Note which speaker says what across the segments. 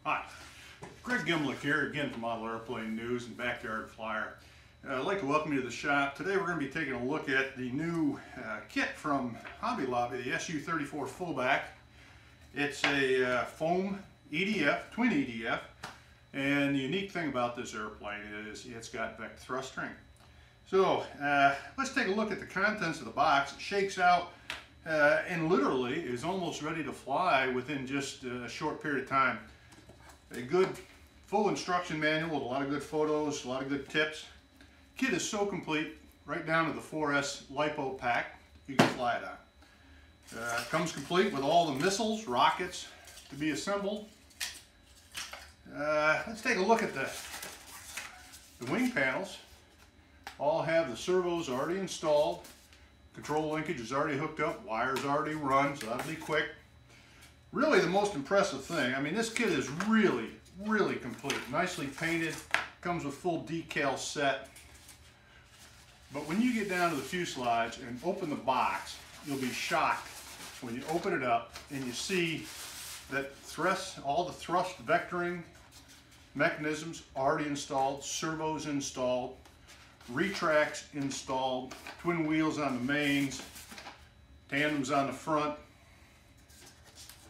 Speaker 1: Hi, Greg Gimlick here again from Model Airplane News and Backyard Flyer. I'd like to welcome you to the shop. Today we're going to be taking a look at the new kit from Hobby Lobby, the Su34 fullback. It's a foam EDF, twin EDF, and the unique thing about this airplane is it's got vect thrustering. So let's take a look at the contents of the box. It shakes out and literally is almost ready to fly within just a short period of time. A good full instruction manual with a lot of good photos, a lot of good tips. Kit is so complete, right down to the 4S LiPo pack you can fly it on. Comes complete with all the missiles, rockets to be assembled. Let's take a look at the wing panels. All have the servos already installed. Control linkage is already hooked up, wires already run, so that'll be quick. Really the most impressive thing, I mean, this kit is really complete. Nicely painted, comes with full decal set. But when you get down to the fuselage and open the box, you'll be shocked when you open it up and you see that all the thrust vectoring mechanisms already installed, servos installed, retracts installed, twin wheels on the mains, tandems on the front.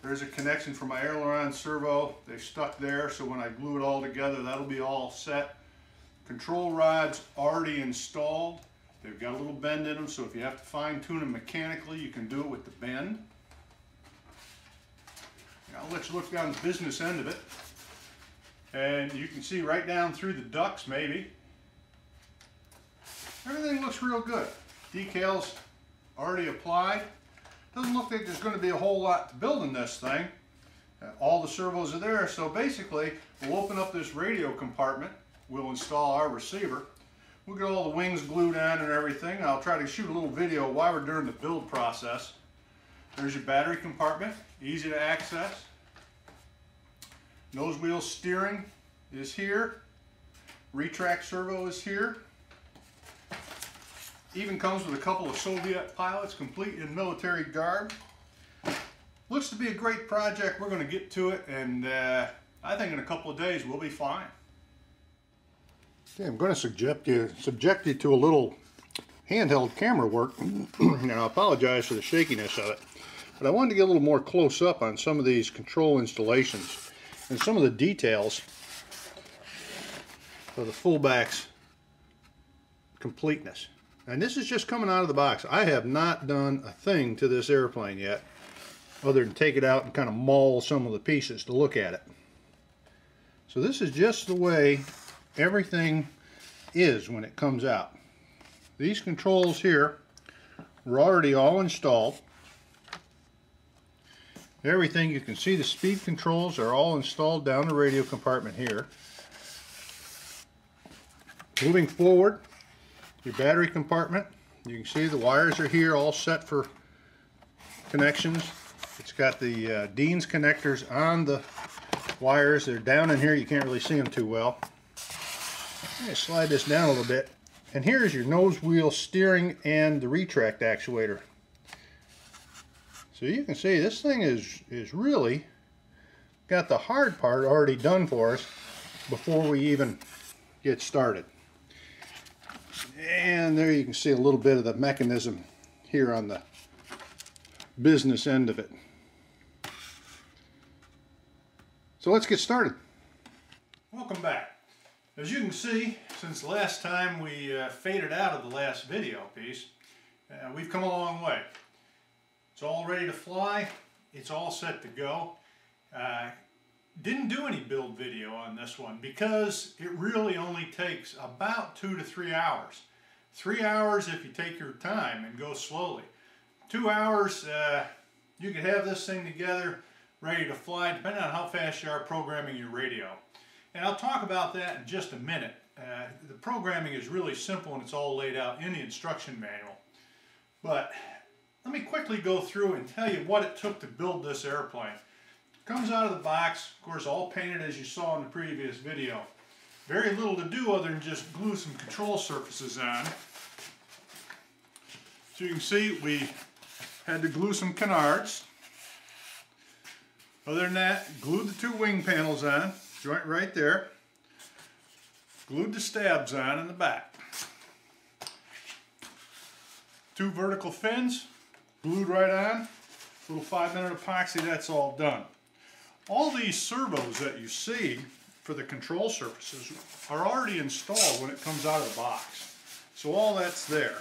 Speaker 1: There's a connection for my aileron servo. They stuck there, so when I glue it all together, that'll be all set. Control rods already installed. They've got a little bend in them, so if you have to fine tune them mechanically, you can do it with the bend. Now let's look down the business end of it. And you can see right down through the ducts, maybe. Everything looks real good. Decals already applied. Doesn't look like there's going to be a whole lot to build in this thing. All the servos are there, so basically we'll open up this radio compartment. We'll install our receiver. We'll get all the wings glued on and everything. I'll try to shoot a little video while we're during the build process. There's your battery compartment, easy to access. Nose wheel steering is here. Retract servo is here. Even comes with a couple of Soviet pilots, complete in military garb. Looks to be a great project. We're going to get to it, and I think in a couple of days we'll be fine. Okay, I'm going to subject you to a little handheld camera work. And I apologize for the shakiness of it, but I wanted to get a little more close up on some of these control installations and some of the details of the fullback's completeness. And this is just coming out of the box. I have not done a thing to this airplane yet other than take it out and kind of maul some of the pieces to look at it. So this is just the way everything is when it comes out. These controls here were already all installed. Everything, you can see the speed controls are all installed down the radio compartment here. Moving forward, your battery compartment, you can see the wires are here all set for connections. It's got the Dean's connectors on the wires. They're down in here, you can't really see them too well. I'm going to slide this down a little bit, and here's your nose wheel steering and the retract actuator. So you can see this thing is really got the hard part already done for us before we even get started. And there you can see a little bit of the mechanism here on the business end of it. So let's get started. Welcome back. As you can see, since the last time we faded out of the last video piece, we've come a long way. It's all ready to fly. It's all set to go. Didn't do any build video on this one because it really only takes about 2 to 3 hours. 3 hours if you take your time and go slowly. 2 hours, you could have this thing together, ready to fly, depending on how fast you are programming your radio. And I'll talk about that in just a minute. The programming is really simple and it's all laid out in the instruction manual. But let me quickly go through and tell you what it took to build this airplane. Comes out of the box, of course, all painted as you saw in the previous video. Very little to do other than just glue some control surfaces on. So you can see we had to glue some canards. Other than that, glued the two wing panels on, joint right there. Glued the stabs on in the back. Two vertical fins, glued right on. Little 5-minute epoxy, that's all done. All these servos that you see for the control surfaces are already installed when it comes out of the box. So all that's there.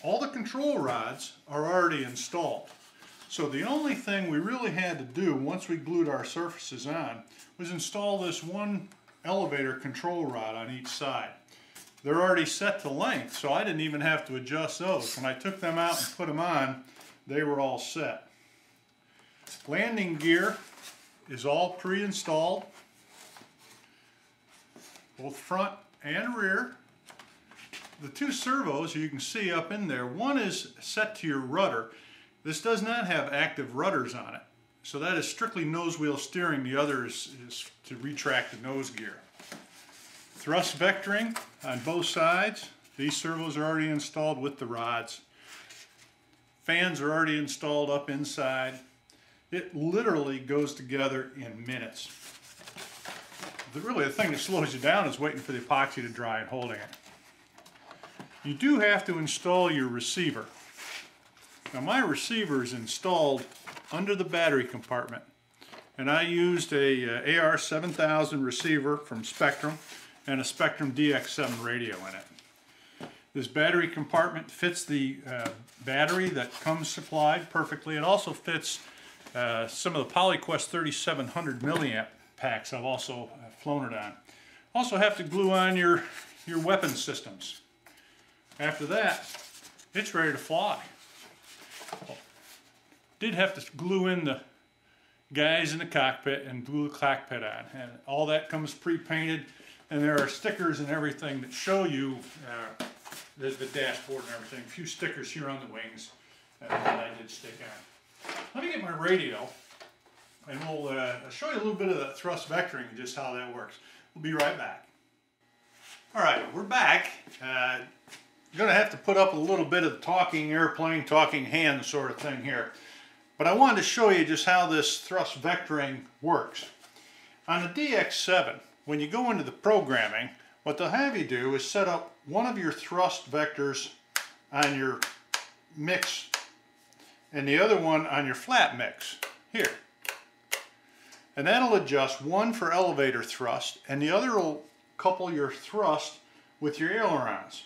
Speaker 1: All the control rods are already installed. So the only thing we really had to do once we glued our surfaces on was install this one elevator control rod on each side. They're already set to length, so I didn't even have to adjust those. When I took them out and put them on, they were all set. Landing gear is all pre-installed, both front and rear. The two servos you can see up in there, one is set to your rudder. This does not have active rudders on it, so that is strictly nose wheel steering. The other is to retract the nose gear. Thrust vectoring on both sides. These servos are already installed with the rods. Fans are already installed up inside. It literally goes together in minutes. Really, the thing that slows you down is waiting for the epoxy to dry and holding it. You do have to install your receiver. Now my receiver is installed under the battery compartment, and I used a AR7000 receiver from Spectrum and a Spectrum DX7 radio in it. This battery compartment fits the battery that comes supplied perfectly. It also fits some of the PolyQuest 3700 milliamp packs I've also flown it on. Also have to glue on your weapon systems. After that, it's ready to fly. Did have to glue in the guys in the cockpit and glue the cockpit on, and all that comes pre-painted, and there are stickers and everything that show you the dashboard and everything. A few stickers here on the wings that I did stick on. Let me get my radio, and we'll show you a little bit of the thrust vectoring and just how that works. We'll be right back. All right, we're back. You're going to have to put up a little bit of talking airplane, talking hand sort of thing here. But I wanted to show you just how this thrust vectoring works. On the DX7, when you go into the programming, what they'll have you do is set up one of your thrust vectors on your mix and the other one on your flat mix, here. And that'll adjust one for elevator thrust, and the other will couple your thrust with your ailerons.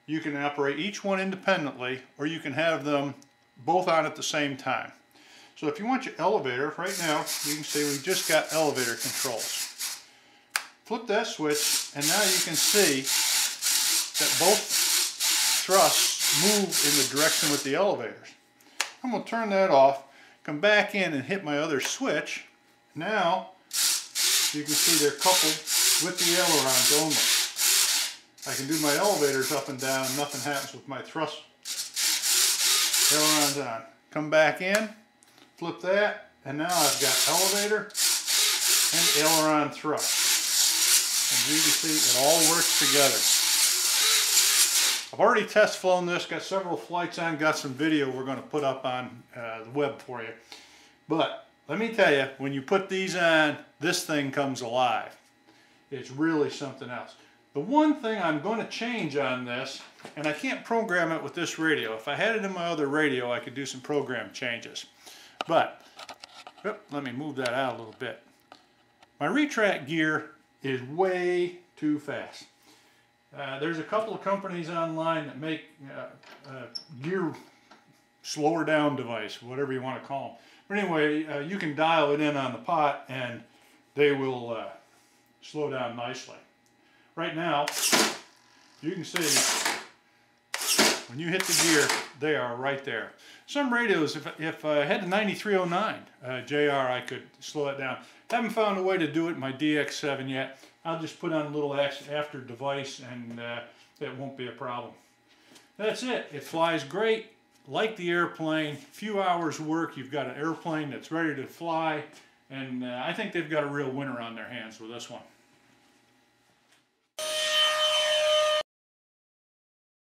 Speaker 1: You can operate each one independently, or you can have them both on at the same time. So if you want your elevator, right now you can see we've just got elevator controls. Flip that switch, and now you can see that both thrusts move in the direction with the elevators. I'm going to turn that off, come back in and hit my other switch. Now you can see they're coupled with the ailerons only. I can do my elevators up and down, nothing happens with my thrust. Ailerons on. Come back in, flip that, and now I've got elevator and aileron thrust. And you can see it all works together. I've already test flown this, got several flights on, got some video we're going to put up on the web for you. But let me tell you, when you put these on, this thing comes alive. It's really something else. The one thing I'm going to change on this, and I can't program it with this radio. If I had it in my other radio, I could do some program changes. But, let me move that out a little bit. My retract gear is way too fast. There's a couple of companies online that make gear slower down device, whatever you want to call them. But anyway, you can dial it in on the pot and they will slow down nicely. Right now, you can see when you hit the gear, they are right there. Some radios, if I had the 9309 JR, I could slow it down. Haven't found a way to do it in my DX7 yet. I'll just put on a little after device and that won't be a problem. That's it. It flies great. Like the airplane, few hours work, you've got an airplane that's ready to fly, and I think they've got a real winner on their hands with this one.